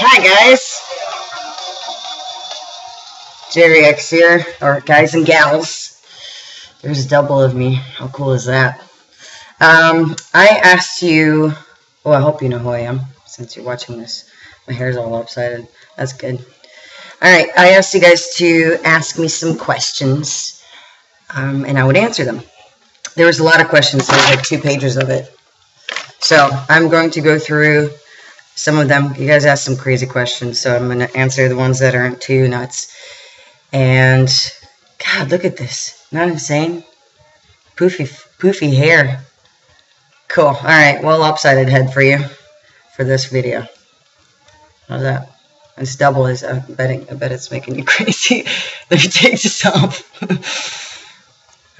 Hi guys, Geri X here, or guys and gals. There's a double of me. How cool is that? I asked you, well, I hope you know who I am since you're watching this. My hair's all lopsided. That's good. Alright, I asked you guys to ask me some questions, and I would answer them. There was a lot of questions, so there's like 2 pages of it. So, I'm going to go through some of them. You guys asked some crazy questions, so I'm going to answer the ones that aren't too nuts. And, God, look at this. Not insane? Poofy hair. Cool. Alright, well, lopsided head for you for this video. How's that? It's double. I bet it's making you crazy. Let me take this off.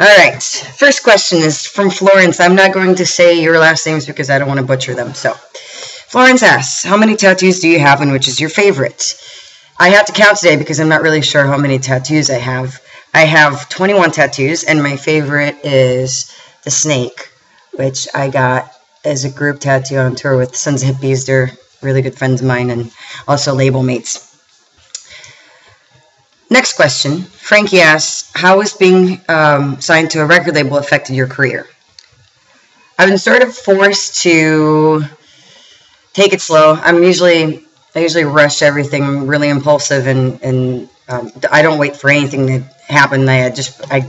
Alright, first question is from Florence. I'm not going to say your last names because I don't want to butcher them. So, Florence asks, how many tattoos do you have and which is your favorite? I have to count today because I'm not really sure how many tattoos I have. I have 21 tattoos, and my favorite is the snake, which I got as a group tattoo on tour with Sons of Hippies. They're really good friends of mine and also label mates. Next question. Frankie asks, how has being signed to a record label affected your career? I've been sort of forced to take it slow. I usually rush everything. I'm really impulsive, and I don't wait for anything to happen. I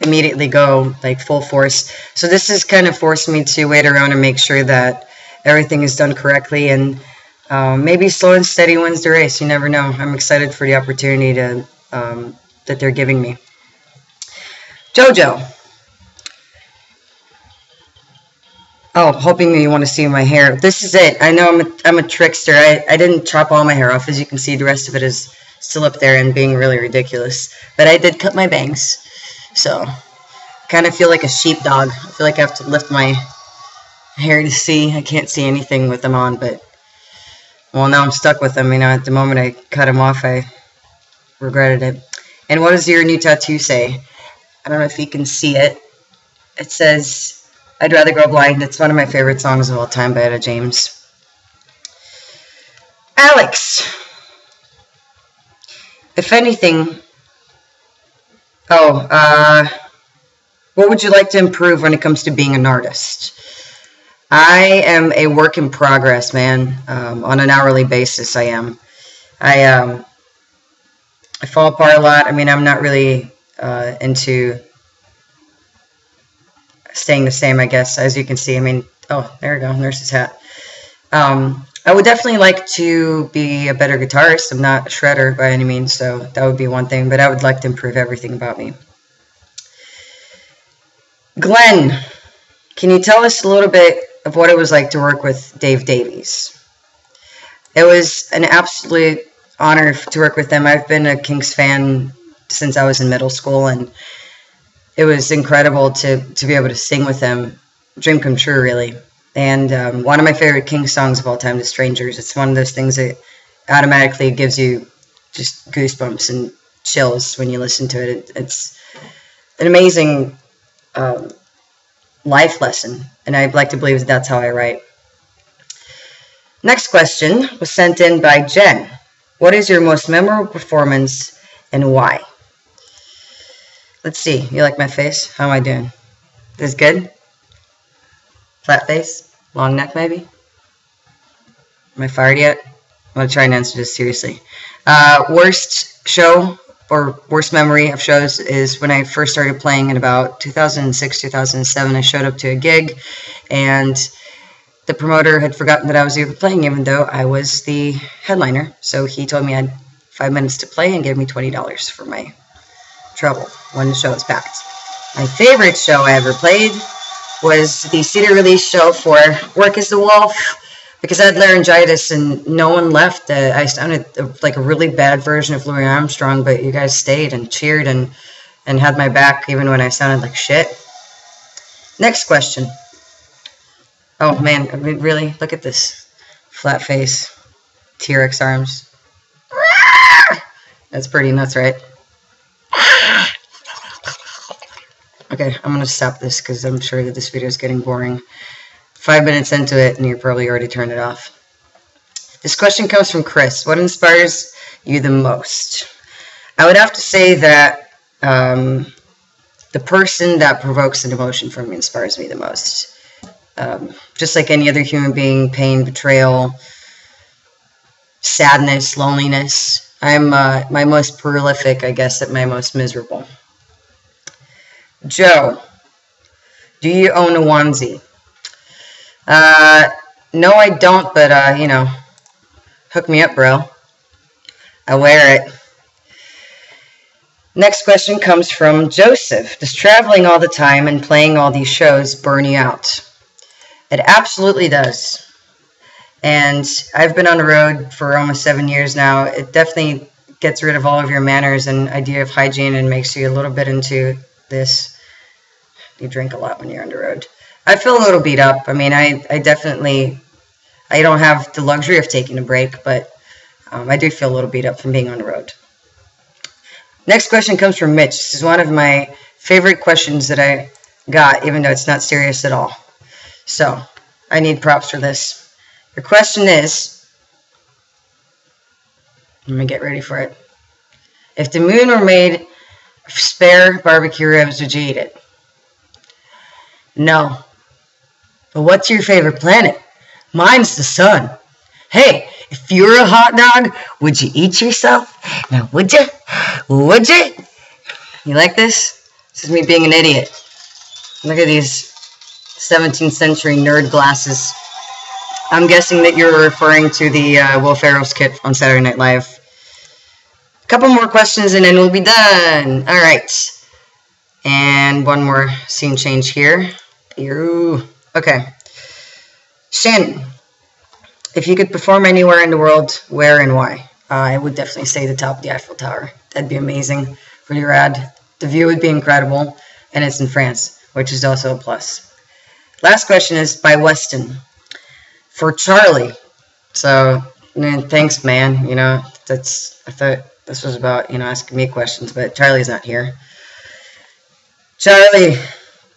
immediately go like full force. So this has kind of forced me to wait around and make sure that everything is done correctly, and maybe slow and steady wins the race. You never know. I'm excited for the opportunity to that they're giving me. Jojo. Oh, hoping that you want to see my hair. This is it. I know I'm a trickster. I didn't chop all my hair off. As you can see, the rest of it is still up there and being really ridiculous. But I did cut my bangs. So, kind of feel like a sheepdog. I feel like I have to lift my hair to see. I can't see anything with them on, but, well, now I'm stuck with them. You know, at the moment I cut them off, I regretted it. And what does your new tattoo say? I don't know if you can see it. It says, I'd Rather Go Blind. It's one of my favorite songs of all time by Etta James. Alex. If anything, what would you like to improve when it comes to being an artist? I am a work in progress, man. On an hourly basis, I am. I fall apart a lot. I mean, I'm not really into staying the same, I guess, as you can see. I mean, oh, there we go, nurse's hat. I would definitely like to be a better guitarist. I'm not a shredder by any means, so that would be one thing, but I would like to improve everything about me. Glenn, can you tell us a little bit of what it was like to work with Dave Davies? It was an absolute honor to work with him. I've been a Kinks fan since I was in middle school, and it was incredible to be able to sing with him. Dream come true, really. And one of my favorite Kinks songs of all time is Strangers. It's one of those things that automatically gives you just goosebumps and chills when you listen to it. It's an amazing life lesson, and I'd like to believe that that's how I write. Next question was sent in by Jen. What is your most memorable performance and why? Let's see. You like my face? How am I doing? This good? Flat face? Long neck, maybe? Am I fired yet? I'm going to try and answer this seriously. Worst show or worst memory of shows is when I first started playing in about 2006, 2007. I showed up to a gig, and the promoter had forgotten that I was even playing, even though I was the headliner. So he told me I had 5 minutes to play and gave me $20 for my trouble when the show was packed. My favorite show I ever played was the CD release show for Work as the Wolf, because I had laryngitis and no one left. I sounded like a really bad version of Louis Armstrong, but you guys stayed and cheered and had my back even when I sounded like shit. Next question. Oh man, I mean, really? Look at this flat face, T-Rex arms. That's pretty nuts, right? Okay, Okay, I'm going to stop this because I'm sure that this video is getting boring. 5 minutes into it and you're probably already turned it off. This question comes from Chris. What inspires you the most? I would have to say that the person that provokes an emotion from me inspires me the most. Just like any other human being, pain, betrayal, sadness, loneliness. I'm my most prolific, I guess, at my most miserable. Joe, do you own a onesie? No, I don't, but, you know, hook me up, bro. I wear it. Next question comes from Joseph. Does traveling all the time and playing all these shows burn you out? It absolutely does. And I've been on the road for almost 7 years now. It definitely gets rid of all of your manners and idea of hygiene and makes you a little bit into this. You drink a lot when you're on the road. I feel a little beat up. I mean, I don't have the luxury of taking a break, but I do feel a little beat up from being on the road. Next question comes from Mitch. This is one of my favorite questions that I got, even though it's not serious at all. So, I need props for this. Your question is, let me get ready for it. If the moon were made of spare barbecue ribs, would you eat it? No. But what's your favorite planet? Mine's the sun. Hey, if you were a hot dog, would you eat yourself? Now, would you? Would you? You like this? This is me being an idiot. Look at these 17th century nerd glasses. I'm guessing that you're referring to the Will Ferrell skit on Saturday Night Live. A couple more questions and then we'll be done. All right. And one more scene change here. Okay. Shannon, if you could perform anywhere in the world, where and why? I would definitely say the top of the Eiffel Tower. That'd be amazing. Pretty rad. The view would be incredible. And it's in France, which is also a plus. Last question is by Weston. For Charlie. So, man, thanks, man. You know, I thought this was about, you know, asking me questions, but Charlie's not here. Charlie,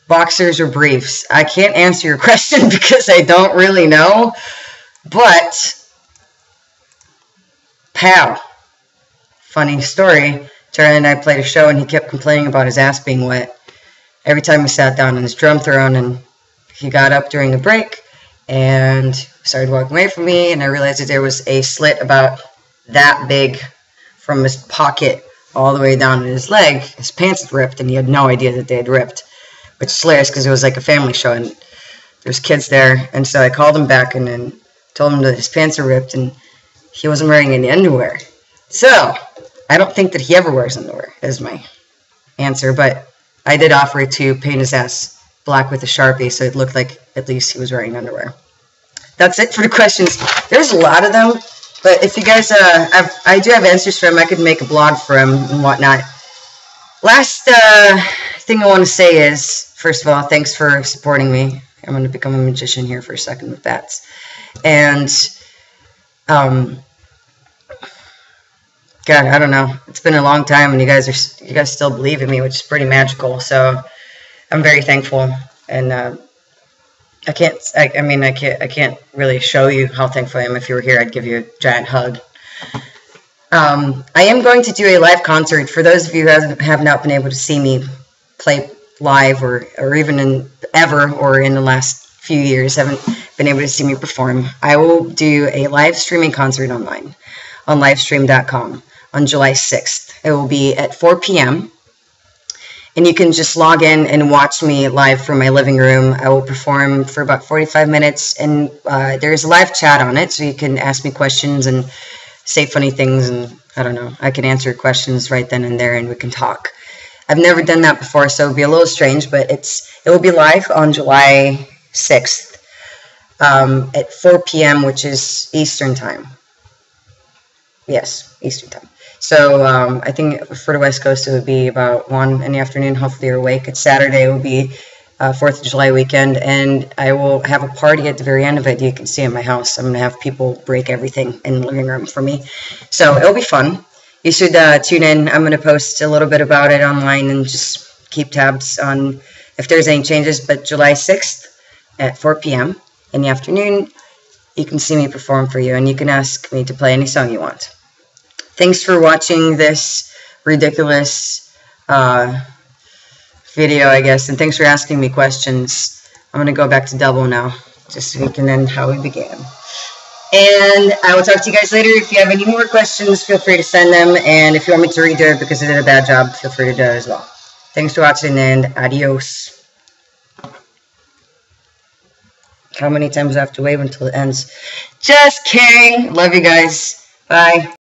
boxers or briefs? I can't answer your question because I don't really know. But, pal, funny story, Charlie and I played a show and he kept complaining about his ass being wet every time we sat down in his drum throne, and he got up during a break and started walking away from me, and I realized that there was a slit about that big from his pocket all the way down to his leg. His pants had ripped and he had no idea that they had ripped, which is hilarious because it was like a family show and there's kids there, and so I called him back and then told him that his pants are ripped and he wasn't wearing any underwear. So, I don't think that he ever wears underwear, is my answer, but I did offer to paint his ass black with a Sharpie so it looked like at least he was wearing underwear. That's it for the questions. There's a lot of them, but if you guys, I do have answers for them. I could make a blog for them and whatnot. Last thing I want to say is, first of all, thanks for supporting me. I'm going to become a magician here for a second with that. And, God, I don't know. It's been a long time, and you guys still believe in me, which is pretty magical. So I'm very thankful, and I can't really show you how thankful I am. If you were here, I'd give you a giant hug. I am going to do a live concert for those of you who have not been able to see me play live, or even in the last few years haven't been able to see me perform. I will do a live streaming concert online on livestream.com on July 6th. It will be at 4 p.m. and you can just log in and watch me live from my living room. I will perform for about 45 minutes, and there's a live chat on it, so you can ask me questions and say funny things, and I don't know, I can answer questions right then and there, and we can talk. I've never done that before, so it'll be a little strange, but it will be live on July 6th at 4 p.m., which is Eastern time. Yes, Eastern time. So I think for the West Coast it would be about 1 in the afternoon. Hopefully you're awake. It's Saturday. It will be 4th of July weekend, and I will have a party at the very end of it. You can see in my house. I'm going to have people break everything in the living room for me. So it'll be fun. You should tune in. I'm going to post a little bit about it online and just keep tabs on if there's any changes, but July 6th at 4 p.m. in the afternoon, you can see me perform for you, and you can ask me to play any song you want. Thanks for watching this ridiculous video, I guess, and thanks for asking me questions. I'm going to go back to double now, just so we can end how we began. And I will talk to you guys later. If you have any more questions, feel free to send them. And if you want me to redo it because I did a bad job, feel free to do it as well. Thanks for watching, and adios. How many times do I have to wave until it ends? Just kidding. Love you guys. Bye.